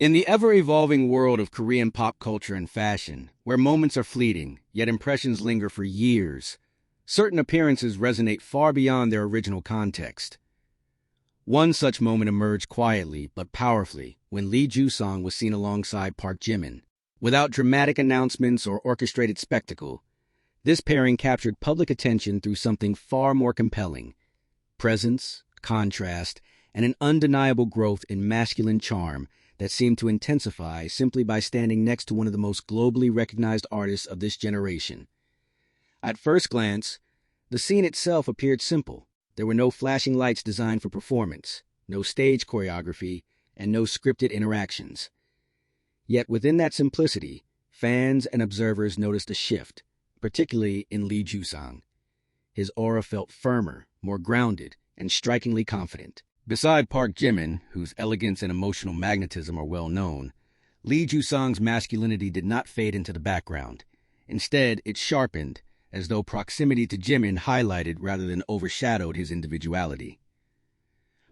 In the ever-evolving world of Korean pop culture and fashion, where moments are fleeting, yet impressions linger for years, certain appearances resonate far beyond their original context. One such moment emerged quietly but powerfully when Lee Jusang was seen alongside Park Jimin. Without dramatic announcements or orchestrated spectacle, this pairing captured public attention through something far more compelling: presence, contrast, and an undeniable growth in masculine charm that seemed to intensify simply by standing next to one of the most globally recognized artists of this generation. At first glance, the scene itself appeared simple. There were no flashing lights designed for performance, no stage choreography, and no scripted interactions. Yet within that simplicity, fans and observers noticed a shift, particularly in Lee Jusang. His aura felt firmer, more grounded, and strikingly confident. Beside Park Jimin, whose elegance and emotional magnetism are well known, Lee Jusang's masculinity did not fade into the background. Instead, it sharpened, as though proximity to Jimin highlighted rather than overshadowed his individuality.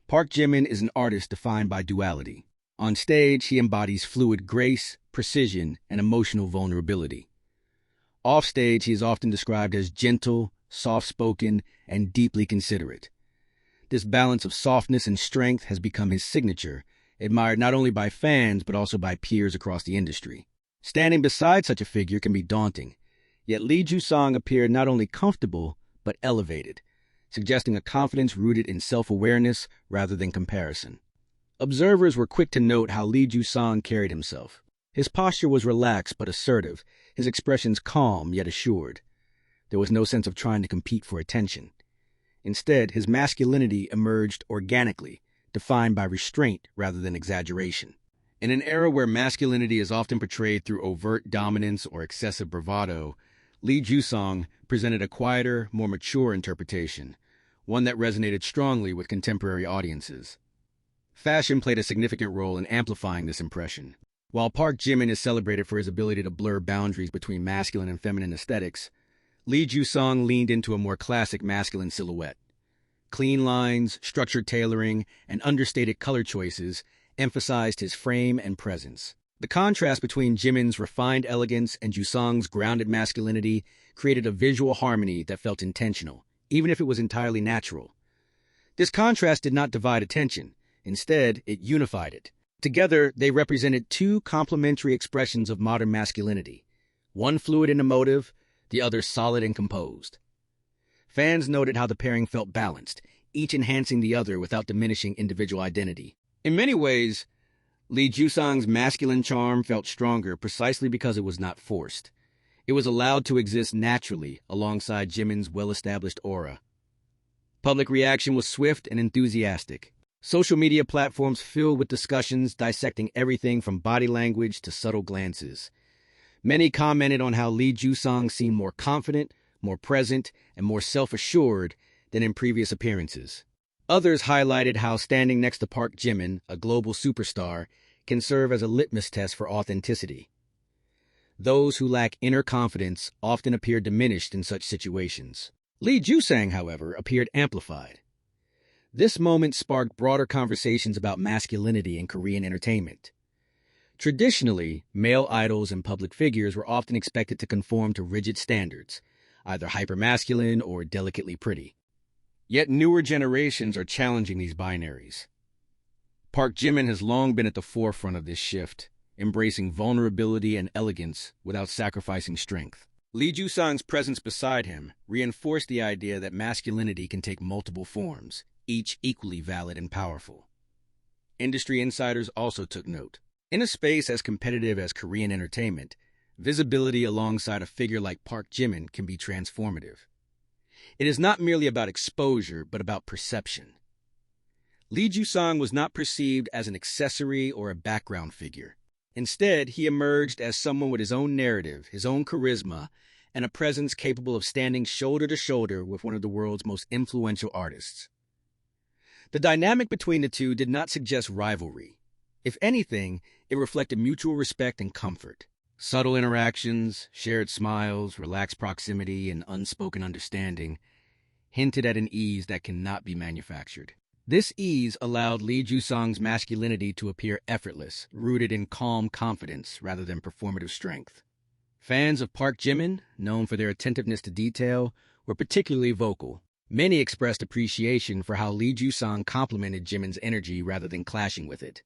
Park Jimin is an artist defined by duality. On stage, he embodies fluid grace, precision, and emotional vulnerability. Offstage, he is often described as gentle, soft-spoken, and deeply considerate. This balance of softness and strength has become his signature, admired not only by fans but also by peers across the industry. Standing beside such a figure can be daunting, yet Lee Jusang appeared not only comfortable but elevated, suggesting a confidence rooted in self-awareness rather than comparison. Observers were quick to note how Lee Jusang carried himself. His posture was relaxed but assertive, his expressions calm yet assured. There was no sense of trying to compete for attention. Instead, his masculinity emerged organically, defined by restraint rather than exaggeration. In an era where masculinity is often portrayed through overt dominance or excessive bravado, Lee Jusang presented a quieter, more mature interpretation, one that resonated strongly with contemporary audiences. Fashion played a significant role in amplifying this impression. While Park Jimin is celebrated for his ability to blur boundaries between masculine and feminine aesthetics, Lee Jusang leaned into a more classic masculine silhouette. Clean lines, structured tailoring, and understated color choices emphasized his frame and presence. The contrast between Jimin's refined elegance and Jusang's grounded masculinity created a visual harmony that felt intentional, even if it was entirely natural. This contrast did not divide attention. Instead, it unified it. Together, they represented two complementary expressions of modern masculinity, one fluid and emotive, the other solid and composed. Fans noted how the pairing felt balanced, each enhancing the other without diminishing individual identity. In many ways, Lee Jusang's masculine charm felt stronger precisely because it was not forced. It was allowed to exist naturally alongside Jimin's well-established aura. Public reaction was swift and enthusiastic. Social media platforms filled with discussions dissecting everything from body language to subtle glances. Many commented on how Lee Jusang seemed more confident, more present, and more self-assured than in previous appearances. Others highlighted how standing next to Park Jimin, a global superstar, can serve as a litmus test for authenticity. Those who lack inner confidence often appear diminished in such situations. Lee Jusang, however, appeared amplified. This moment sparked broader conversations about masculinity in Korean entertainment. Traditionally, male idols and public figures were often expected to conform to rigid standards, either hypermasculine or delicately pretty. Yet newer generations are challenging these binaries. Park Jimin has long been at the forefront of this shift, embracing vulnerability and elegance without sacrificing strength. Lee Jusang's presence beside him reinforced the idea that masculinity can take multiple forms, each equally valid and powerful. Industry insiders also took note. In a space as competitive as Korean entertainment, visibility alongside a figure like Park Jimin can be transformative. It is not merely about exposure, but about perception. Lee Jusang was not perceived as an accessory or a background figure. Instead, he emerged as someone with his own narrative, his own charisma, and a presence capable of standing shoulder to shoulder with one of the world's most influential artists. The dynamic between the two did not suggest rivalry. If anything, it reflected mutual respect and comfort. Subtle interactions, shared smiles, relaxed proximity, and unspoken understanding hinted at an ease that cannot be manufactured. This ease allowed Lee Jusang's masculinity to appear effortless, rooted in calm confidence rather than performative strength. Fans of Park Jimin, known for their attentiveness to detail, were particularly vocal. Many expressed appreciation for how Lee Jusang complemented Jimin's energy rather than clashing with it.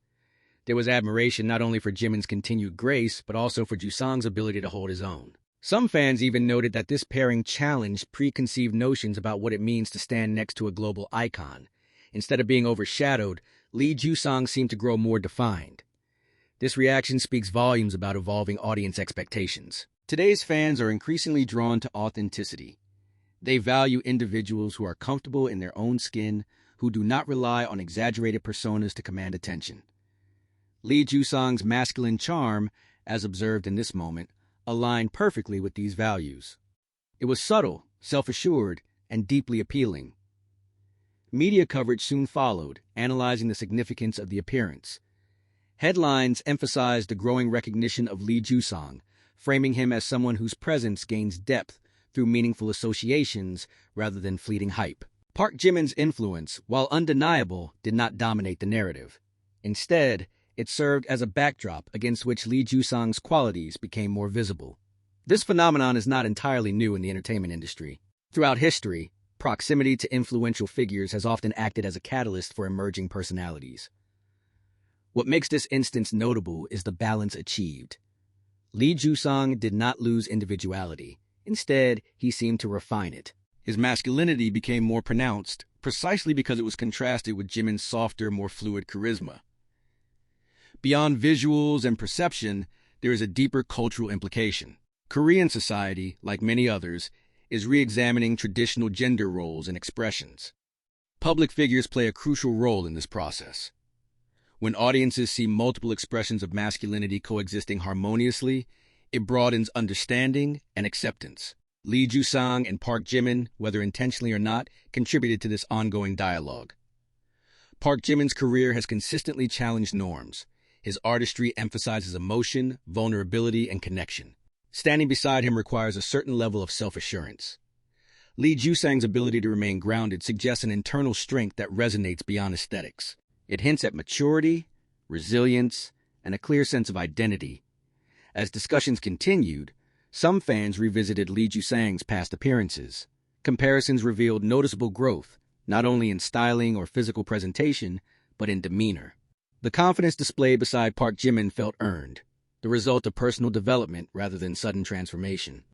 There was admiration not only for Jimin's continued grace, but also for Jusang's ability to hold his own. Some fans even noted that this pairing challenged preconceived notions about what it means to stand next to a global icon. Instead of being overshadowed, Lee Jusang seemed to grow more defined. This reaction speaks volumes about evolving audience expectations. Today's fans are increasingly drawn to authenticity. They value individuals who are comfortable in their own skin, who do not rely on exaggerated personas to command attention. Lee Jusang's masculine charm, as observed in this moment, aligned perfectly with these values. It was subtle, self-assured, and deeply appealing. Media coverage soon followed, analyzing the significance of the appearance. Headlines emphasized the growing recognition of Lee Jusang, framing him as someone whose presence gains depth through meaningful associations rather than fleeting hype. Park Jimin's influence, while undeniable, did not dominate the narrative. Instead, it served as a backdrop against which Lee Jusang's qualities became more visible. This phenomenon is not entirely new in the entertainment industry. Throughout history, proximity to influential figures has often acted as a catalyst for emerging personalities. What makes this instance notable is the balance achieved. Lee Jusang did not lose individuality. Instead, he seemed to refine it. His masculinity became more pronounced, precisely because it was contrasted with Jimin's softer, more fluid charisma. Beyond visuals and perception, there is a deeper cultural implication. Korean society, like many others, is re-examining traditional gender roles and expressions. Public figures play a crucial role in this process. When audiences see multiple expressions of masculinity coexisting harmoniously, it broadens understanding and acceptance. Lee Jusang and Park Jimin, whether intentionally or not, contributed to this ongoing dialogue. Park Jimin's career has consistently challenged norms. His artistry emphasizes emotion, vulnerability, and connection. Standing beside him requires a certain level of self-assurance. Lee Jusang's ability to remain grounded suggests an internal strength that resonates beyond aesthetics. It hints at maturity, resilience, and a clear sense of identity. As discussions continued, some fans revisited Lee Jusang's past appearances. Comparisons revealed noticeable growth, not only in styling or physical presentation, but in demeanor. The confidence displayed beside Park Jimin felt earned, the result of personal development rather than sudden transformation.